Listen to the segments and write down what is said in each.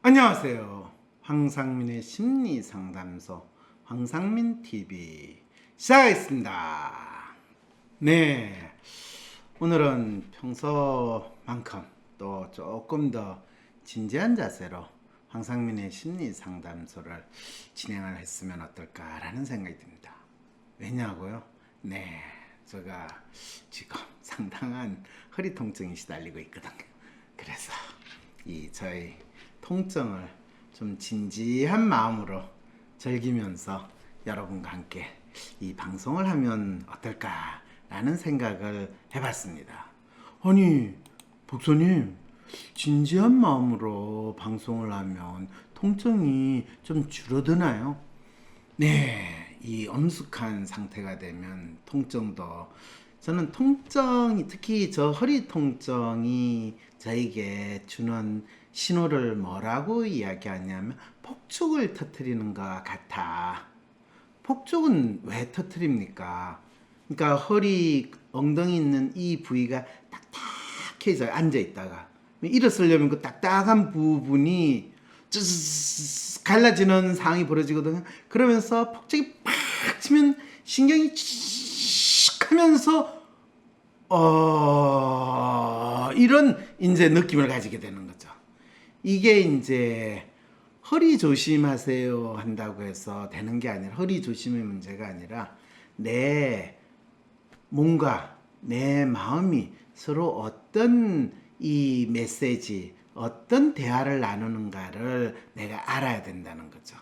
안녕하세요. 황상민의 심리상담소 황상민TV 시작하겠습니다. 네, 오늘은 평소만큼 또 조금 더 진지한 자세로 황상민의 심리상담소를 진행을 했으면 어떨까라는 생각이 듭니다. 왜냐고요? 네, 제가 지금 상당한 허리 통증이 시달리고 있거든요. 그래서 이 저희 통증을 좀 진지한 마음으로 즐기면서 여러분과 함께 이 방송을 하면 어떨까라는 생각을 해봤습니다. 아니, 복사님, 진지한 마음으로 방송을 하면 통증이 좀 줄어드나요? 네, 이 엄숙한 상태가 되면 통증도 저는 통증이 특히 저 허리 통증이 저에게 주는 신호를 뭐라고 이야기하냐면 폭죽을 터뜨리는 것 같아. 폭죽은 왜 터뜨립니까? 그러니까 허리 엉덩이 있는 이 부위가 딱딱해져 앉아 있다가 일어서려면 그 딱딱한 부분이 갈라지는 상황이 벌어지거든요. 그러면서 폭죽이 팍 치면 신경이 칙 하면서 이런 이제 느낌을 가지게 되는 거죠. 이게 이제 허리 조심하세요 한다고 해서 되는 게 아니라 허리 조심의 문제가 아니라 내 몸과 내 마음이 서로 어떤 이 메시지, 어떤 대화를 나누는가를 내가 알아야 된다는 거죠.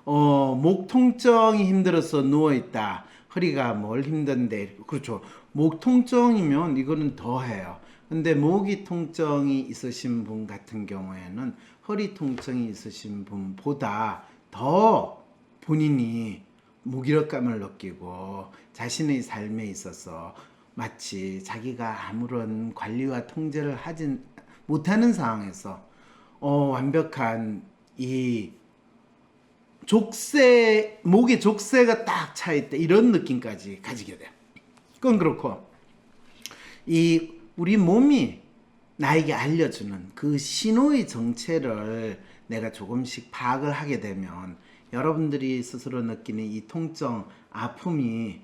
목 통증이 힘들어서 누워있다. 허리가 뭘 힘든데, 그렇죠. 목 통증이면 이거는 더 해요. 근데 목이 통증이 있으신 분 같은 경우에는 허리 통증이 있으신 분보다 더 본인이 무기력감을 느끼고 자신의 삶에 있어서 마치 자기가 아무런 관리와 통제를 하지 못하는 상황에서 완벽한 이 족쇄, 목에 족쇄가 딱 차있다 이런 느낌까지 가지게 돼요. 그건 그렇고 이 우리 몸이 나에게 알려주는 그 신호의 정체를 내가 조금씩 파악을 하게 되면 여러분들이 스스로 느끼는 이 통증, 아픔이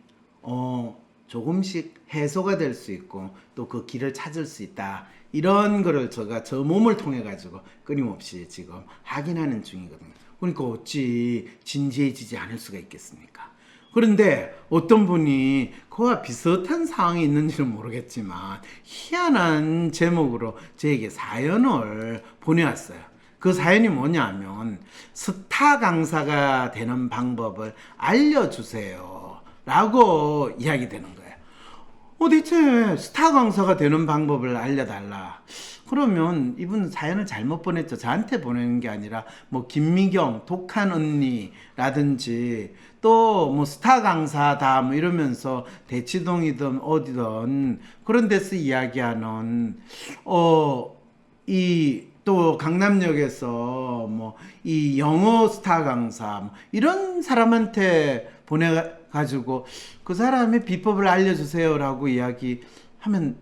조금씩 해소가 될 수 있고 또 그 길을 찾을 수 있다. 이런 거를 제가 저 몸을 통해 가지고 끊임없이 지금 확인하는 중이거든요. 그러니까 어찌 진지해지지 않을 수가 있겠습니까? 그런데 어떤 분이 그와 비슷한 상황이 있는지는 모르겠지만 희한한 제목으로 저에게 사연을 보내왔어요. 그 사연이 뭐냐면 스타 강사가 되는 방법을 알려주세요 라고 이야기되는 거예요. 대체 스타 강사가 되는 방법을 알려달라. 그러면 이분 사연을 잘못 보냈죠. 저한테 보내는 게 아니라 뭐 김미경, 독한 언니라든지 또 뭐 스타 강사다 뭐 이러면서 대치동이든 어디든 그런 데서 이야기하는 이 또 강남역에서 뭐 이 영어 스타 강사 뭐 이런 사람한테 보내가지고 그 사람의 비법을 알려주세요라고 이야기하면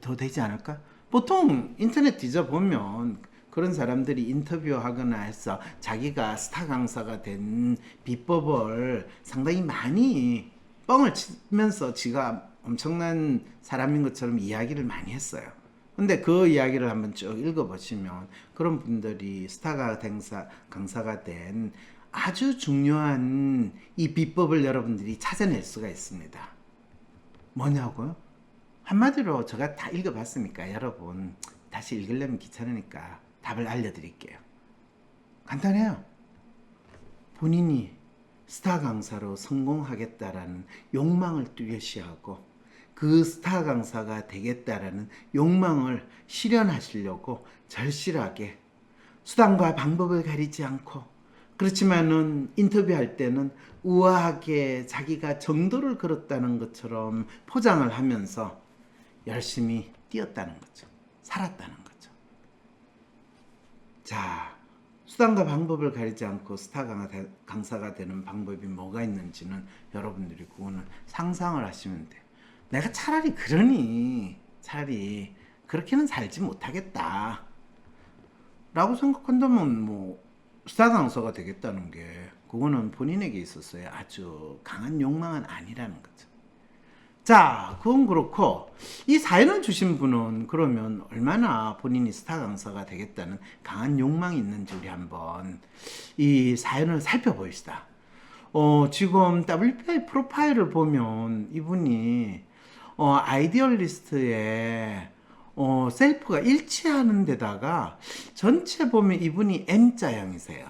더 되지 않을까? 보통 인터넷 뒤져보면 그런 사람들이 인터뷰하거나 해서 자기가 스타 강사가 된 비법을 상당히 많이 뻥을 치면서 지가 엄청난 사람인 것처럼 이야기를 많이 했어요. 근데 그 이야기를 한번 쭉 읽어보시면 그런 분들이 스타 강사가 된 아주 중요한 이 비법을 여러분들이 찾아낼 수가 있습니다. 뭐냐고요? 한마디로 제가 다 읽어봤으니까 여러분 다시 읽으려면 귀찮으니까 답을 알려드릴게요. 간단해요. 본인이 스타 강사로 성공하겠다라는 욕망을 뚜렷이하고 그 스타 강사가 되겠다라는 욕망을 실현하시려고 절실하게 수단과 방법을 가리지 않고 그렇지만은 인터뷰할 때는 우아하게 자기가 정도를 걸었다는 것처럼 포장을 하면서 열심히 뛰었다는 거죠. 살았다는 거죠. 자, 수단과 방법을 가리지 않고 스타 강사가 되는 방법이 뭐가 있는지는 여러분들이 그거는 상상을 하시면 돼요. 내가 차라리 그렇게는 살지 못하겠다. 라고 생각한다면 뭐 스타 강사가 되겠다는 게 그거는 본인에게 있어서의 아주 강한 욕망은 아니라는 거죠. 자, 그건 그렇고 이 사연을 주신 분은 그러면 얼마나 본인이 스타 강사가 되겠다는 강한 욕망이 있는지 우리 한번 이 사연을 살펴봅시다. 지금 WPI 프로파일을 보면 이분이 아이디얼리스트에 셀프가 일치하는 데다가 전체 보면 이분이 M자형이세요.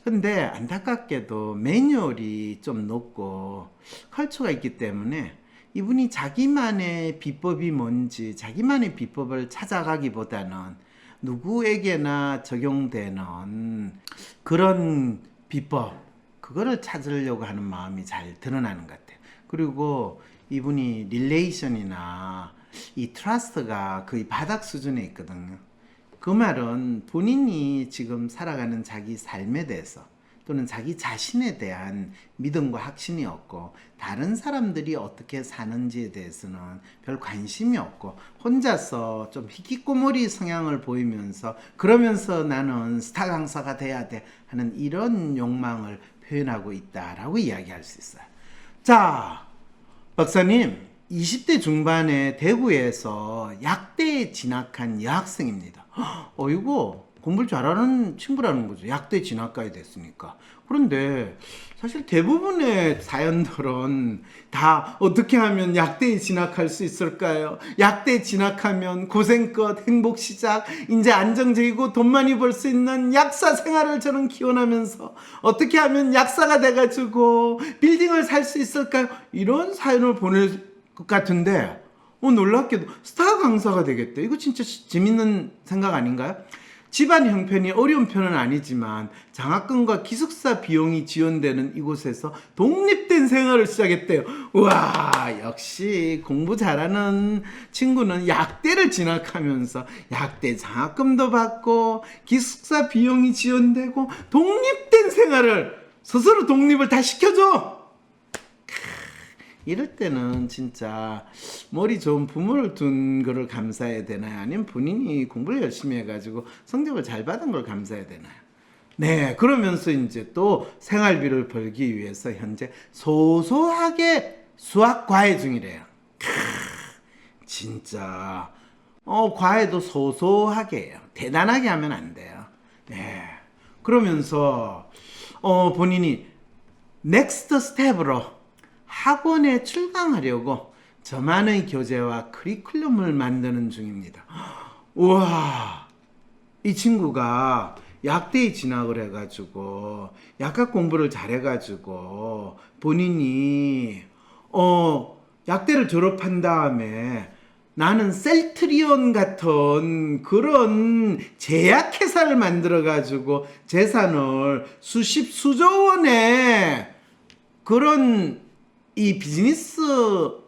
근데 안타깝게도 매뉴얼이 좀 높고 컬처가 있기 때문에 이분이 자기만의 비법이 뭔지 자기만의 비법을 찾아가기보다는 누구에게나 적용되는 그런 비법 그거를 찾으려고 하는 마음이 잘 드러나는 것 같아요. 그리고 이분이 릴레이션이나 이 트러스트가 거의 바닥 수준에 있거든요. 그 말은 본인이 지금 살아가는 자기 삶에 대해서 또는 자기 자신에 대한 믿음과 확신이 없고 다른 사람들이 어떻게 사는지에 대해서는 별 관심이 없고 혼자서 좀 희귀꼬머리 성향을 보이면서 그러면서 나는 스타 강사가 돼야 돼 하는 이런 욕망을 표현하고 있다라고 이야기할 수 있어요. 자, 박사님 20대 중반에 대구에서 약대에 진학한 여학생입니다. 이거 공부를 잘하는 친구라는 거죠. 약대 진학까지 됐으니까. 그런데 사실 대부분의 사연들은 다 어떻게 하면 약대에 진학할 수 있을까요? 약대에 진학하면 고생 끝, 행복 시작, 이제 안정적이고 돈 많이 벌 수 있는 약사 생활을 저는 기원하면서 어떻게 하면 약사가 돼가지고 빌딩을 살 수 있을까요? 이런 사연을 보낼 것 같은데 놀랍게도 스타 강사가 되겠대. 이거 진짜 재밌는 생각 아닌가요? 집안 형편이 어려운 편은 아니지만 장학금과 기숙사 비용이 지원되는 이곳에서 독립된 생활을 시작했대요. 우와, 역시 공부 잘하는 친구는 약대를 진학하면서 약대 장학금도 받고 기숙사 비용이 지원되고 독립된 생활을 스스로 독립을 다 시켜줘. 이럴 때는 진짜 머리 좋은 부모를 둔 거를 감사해야 되나요? 아니면 본인이 공부를 열심히 해가지고 성적을 잘 받은 걸 감사해야 되나요? 네, 그러면서 이제 또 생활비를 벌기 위해서 현재 소소하게 수학 과외 중이래요. 진짜 과외도 소소하게 해요. 대단하게 하면 안 돼요. 네, 그러면서 본인이 넥스트 스텝으로 학원에 출강하려고 저만의 교재와 커리큘럼을 만드는 중입니다. 우와, 이 친구가 약대에 진학을 해가지고 약학 공부를 잘해가지고 본인이 약대를 졸업한 다음에 나는 셀트리온 같은 그런 제약회사를 만들어가지고 재산을 수조 원의 그런 이 비즈니스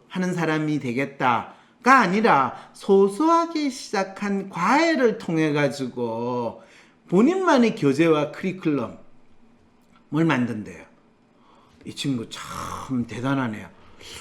하는 사람이 되겠다가 아니라 소소하게 시작한 과외를 통해 가지고 본인만의 교재와 커리큘럼을 만든대요. 이 친구 참 대단하네요.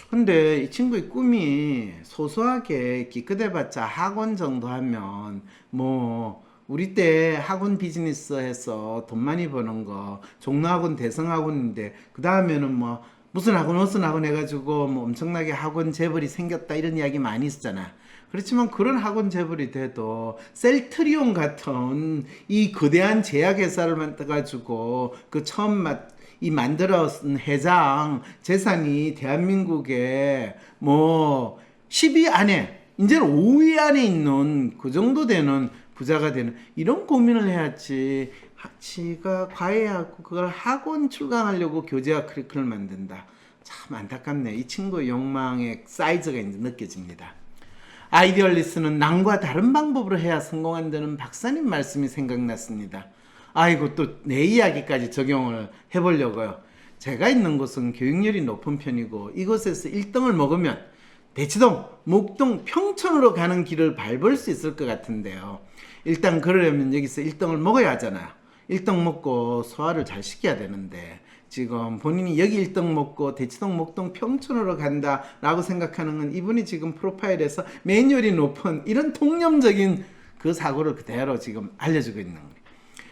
근데 이 친구의 꿈이 소소하게 기껏해봤자 학원 정도 하면 뭐 우리 때 학원 비즈니스 해서 돈 많이 버는 거 종로학원 대성학원인데 그 다음에는 뭐 무슨 학원 해가지고 뭐 엄청나게 학원 재벌이 생겼다 이런 이야기 많이 있었잖아. 그렇지만 그런 학원 재벌이 돼도 셀트리온 같은 이 거대한 제약회사를 만들어가지고 그 처음 만들었은 회장 재산이 대한민국에 뭐 10위 안에 이제는 5위 안에 있는 그 정도 되는 부자가 되는 이런 고민을 해야지. 지가 과외하고 그걸 학원 출강하려고 교재와 커리큘럼을 만든다. 참 안타깝네. 이 친구의 욕망의 사이즈가 이제 느껴집니다. 아이디얼리스트는 남과 다른 방법으로 해야 성공한다는 박사님 말씀이 생각났습니다. 아이고 또 내 이야기까지 적용을 해보려고요. 제가 있는 곳은 교육열이 높은 편이고 이곳에서 1등을 먹으면 대치동, 목동, 평촌으로 가는 길을 밟을 수 있을 것 같은데요. 일단 그러려면 여기서 1등을 먹어야 하잖아요. 1등 먹고 소화를 잘 시켜야 되는데 지금 본인이 여기 1등 먹고 대치동, 목동, 평촌으로 간다라고 생각하는 건 이분이 지금 프로파일에서 매뉴얼이 높은 이런 통념적인 그 사고를 그대로 지금 알려주고 있는 거예요.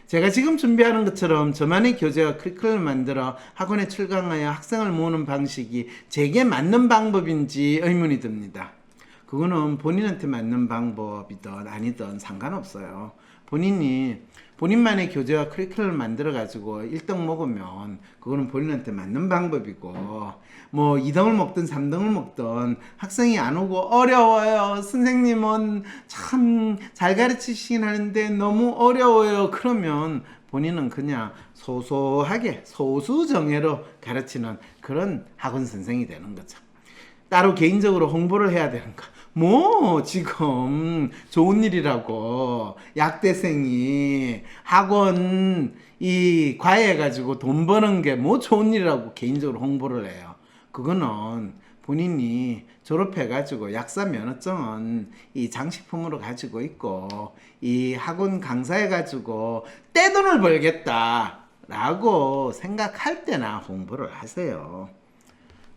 제가 지금 준비하는 것처럼 저만의 교재와 커리큘럼을 만들어 학원에 출강하여 학생을 모으는 방식이 제게 맞는 방법인지 의문이 듭니다. 그거는 본인한테 맞는 방법이든 아니든 상관없어요. 본인만의 교재와 커리큘럼을 만들어 가지고 1등 먹으면 그거는 본인한테 맞는 방법이고, 뭐 2등을 먹든 3등을 먹든 학생이 안 오고 어려워요, 선생님은 참 잘 가르치시긴 하는데 너무 어려워요, 그러면 본인은 그냥 소소하게 소수정예로 가르치는 그런 학원 선생이 되는 거죠. 따로 개인적으로 홍보를 해야 되는 거. 뭐 지금 좋은 일이라고 약대생이 학원 이 과외해가지고 돈 버는 게 뭐 좋은 일이라고 개인적으로 홍보를 해요. 그거는 본인이 졸업해가지고 약사 면허증은 이 장식품으로 가지고 있고 이 학원 강사해가지고 떼돈을 벌겠다라고 생각할 때나 홍보를 하세요.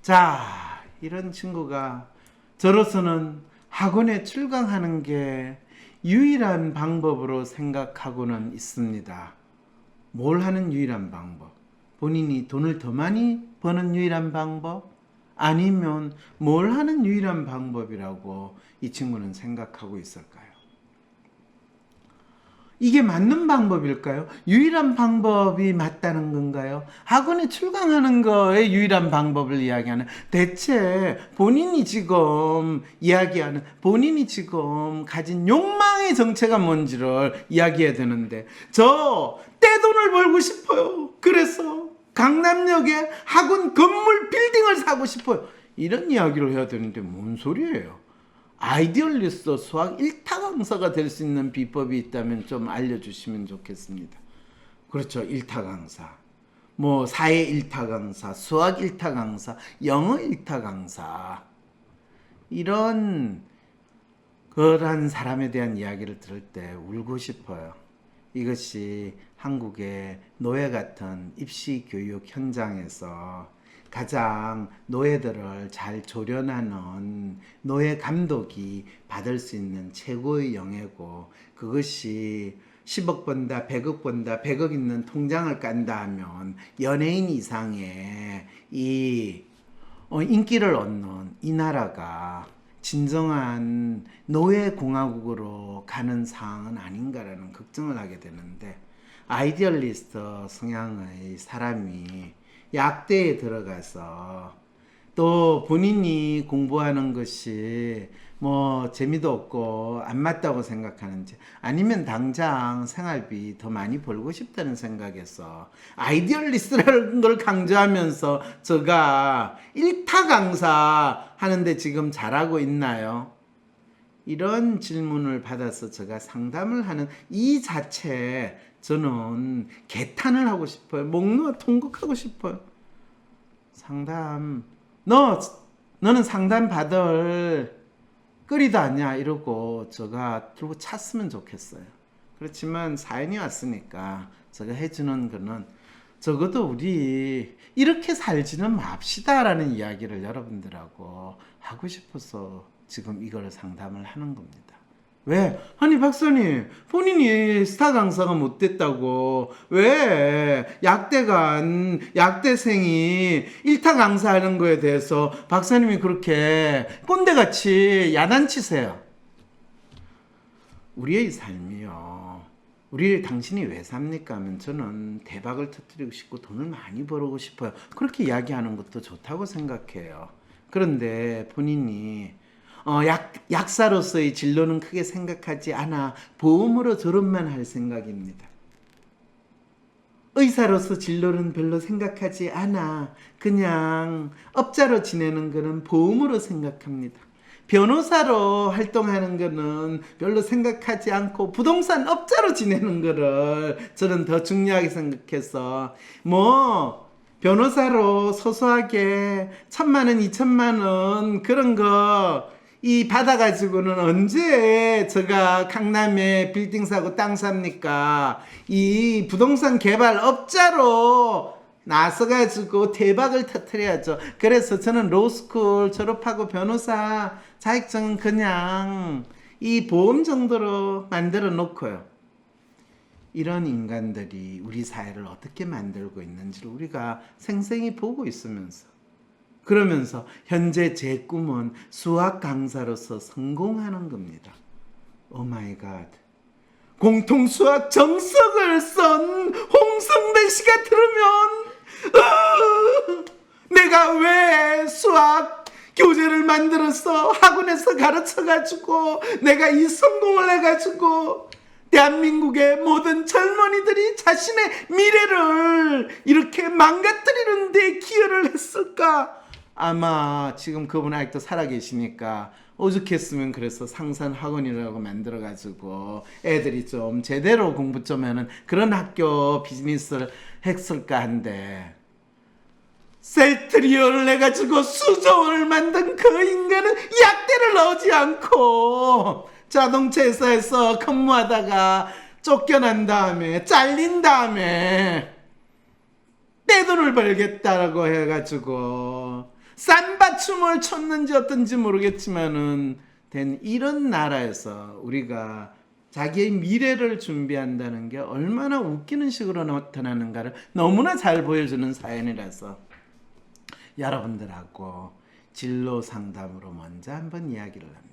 자, 이런 친구가 저로서는 학원에 출강하는 게 유일한 방법으로 생각하고는 있습니다. 뭘 하는 유일한 방법? 본인이 돈을 더 많이 버는 유일한 방법? 아니면 뭘 하는 유일한 방법이라고 이 친구는 생각하고 있을까요? 이게 맞는 방법일까요? 유일한 방법이 맞다는 건가요? 학원에 출강하는 거의 유일한 방법을 이야기하는, 대체 본인이 지금 이야기하는, 본인이 지금 가진 욕망의 정체가 뭔지를 이야기해야 되는데, 저 떼돈을 벌고 싶어요. 그래서 강남역에 학원 건물 빌딩을 사고 싶어요. 이런 이야기를 해야 되는데 뭔 소리예요? 아이디얼리스트 수학 1타 강사가 될 수 있는 비법이 있다면 좀 알려주시면 좋겠습니다. 그렇죠. 1타 강사. 뭐 사회 1타 강사, 수학 1타 강사, 영어 1타 강사. 이런 그런 사람에 대한 이야기를 들을 때 울고 싶어요. 이것이 한국의 노예 같은 입시 교육 현장에서 가장 노예들을 잘 조련하는 노예 감독이 받을 수 있는 최고의 영예고, 그것이 10억 번다, 100억 번다, 100억 있는 통장을 깐다 하면 연예인 이상의 이 인기를 얻는 이 나라가 진정한 노예공화국으로 가는 상황은 아닌가라는 걱정을 하게 되는데, 아이디얼리스트 성향의 사람이 약대에 들어가서 또 본인이 공부하는 것이 뭐 재미도 없고 안 맞다고 생각하는지, 아니면 당장 생활비 더 많이 벌고 싶다는 생각에서 아이디얼리스트라는 걸 강조하면서 제가 1타 강사 하는데 지금 잘하고 있나요? 이런 질문을 받아서 제가 상담을 하는 이 자체에 저는 개탄을 하고 싶어요. 목 놓아 통곡하고 싶어요. 상담, 너는 상담 받을 끓이도 아니야 이러고 제가 들고 찼으면 좋겠어요. 그렇지만 사연이 왔으니까 제가 해주는 거는 적어도 우리 이렇게 살지는 맙시다라는 이야기를 여러분들하고 하고 싶어서 지금 이걸 상담을 하는 겁니다. 왜? 아니 박사님, 본인이 스타 강사가 못 됐다고 왜 약대생이 1타 강사하는 거에 대해서 박사님이 그렇게 꼰대같이 야단치세요? 우리의 삶이요, 당신이 왜 삽니까 하면 저는 대박을 터뜨리고 싶고 돈을 많이 벌고 싶어요, 그렇게 이야기하는 것도 좋다고 생각해요. 그런데 본인이 약사로서의 진로는 크게 생각하지 않아 보험으로 졸업만 할 생각입니다. 의사로서 진로는 별로 생각하지 않아 그냥 업자로 지내는 거는 보험으로 생각합니다. 변호사로 활동하는 거는 별로 생각하지 않고 부동산 업자로 지내는 거를 저는 더 중요하게 생각해서, 뭐 변호사로 소소하게 1,000만 원, 2,000만 원 그런 거 이 받아가지고는 언제 제가 강남에 빌딩 사고 땅 삽니까? 이 부동산 개발 업자로 나서가지고 대박을 터뜨려야죠. 그래서 저는 로스쿨 졸업하고 변호사 자격증은 그냥 이 보험 정도로 만들어 놓고요. 이런 인간들이 우리 사회를 어떻게 만들고 있는지를 우리가 생생히 보고 있으면서, 그러면서 현재 제 꿈은 수학 강사로서 성공하는 겁니다. 오 마이 갓. 공통수학 정석을 쓴 홍성대 씨가 들으면 내가 왜 수학 교재를 만들어서 학원에서 가르쳐가지고 내가 이 성공을 해가지고 대한민국의 모든 젊은이들이 자신의 미래를 이렇게 망가뜨리는 데 기여를 했을까? 아마 지금 그분 아직도 살아계시니까 오죽했으면 그래서 상산학원이라고 만들어가지고 애들이 좀 제대로 공부 좀 하는 그런 학교 비즈니스를 했을까 한데, 셀트리온을 해가지고 수조원을 만든 그 인간은 약대를 넣지 않고 자동차 회사에서 근무하다가 쫓겨난 다음에 잘린 다음에 떼돈을 벌겠다라고 해가지고 쌈바춤을 췄는지 어떤지 모르겠지만은 된 이런 나라에서 우리가 자기의 미래를 준비한다는 게 얼마나 웃기는 식으로 나타나는가를 너무나 잘 보여주는 사연이라서 여러분들하고 진로 상담으로 먼저 한번 이야기를 합니다.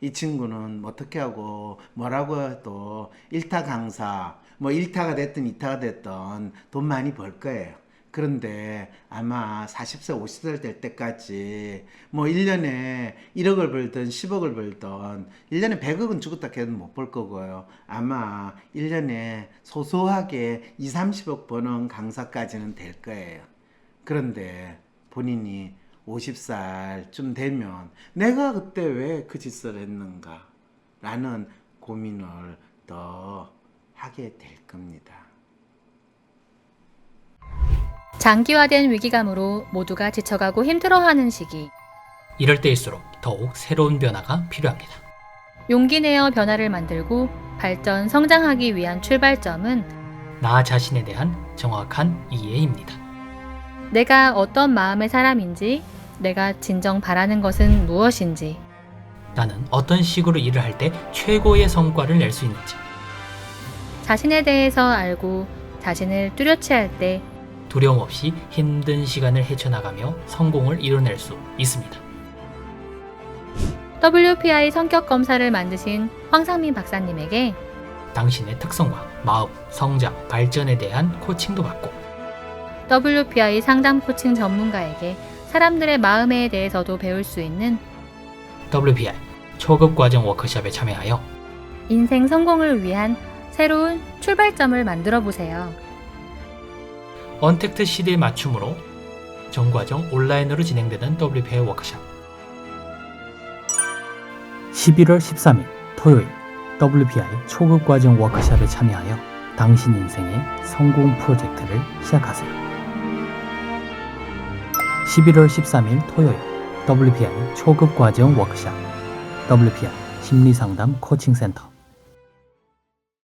이 친구는 어떻게 하고 뭐라고 해도 1타 강사, 뭐 1타가 됐든 2타가 됐든 돈 많이 벌 거예요. 그런데 아마 40세, 50살 될 때까지 뭐 1년에 1억을 벌든 10억을 벌든 1년에 100억은 죽었다 해도 못 벌 거고요. 아마 1년에 소소하게 2, 30억 버는 강사까지는 될 거예요. 그런데 본인이 50살쯤 되면 내가 그때 왜 그 짓을 했는가 라는 고민을 더 하게 될 겁니다. 장기화된 위기감으로 모두가 지쳐가고 힘들어하는 시기. 이럴 때일수록 더욱 새로운 변화가 필요합니다. 용기 내어 변화를 만들고 발전, 성장하기 위한 출발점은 나 자신에 대한 정확한 이해입니다. 내가 어떤 마음의 사람인지, 내가 진정 바라는 것은 무엇인지, 나는 어떤 식으로 일을 할 때 최고의 성과를 낼 수 있는지, 자신에 대해서 알고 자신을 뚜렷이 할 때 두려움 없이 힘든 시간을 헤쳐나가며 성공을 이뤄낼 수 있습니다. WPI 성격 검사를 만드신 황상민 박사님에게 당신의 특성과 마음, 성장, 발전에 대한 코칭도 받고 WPI 상담 코칭 전문가에게 사람들의 마음에 대해서도 배울 수 있는 WPI 초급 과정 워크숍에 참여하여 인생 성공을 위한 새로운 출발점을 만들어 보세요. 언택트 시대에 맞춤으로 전과정 온라인으로 진행되는 WPI 워크숍 11월 13일 토요일 WPI 초급 과정 워크숍에 참여하여 당신 인생의 성공 프로젝트를 시작하세요. 11월 13일 토요일 WPI 초급 과정 워크숍 WPI 심리상담 코칭센터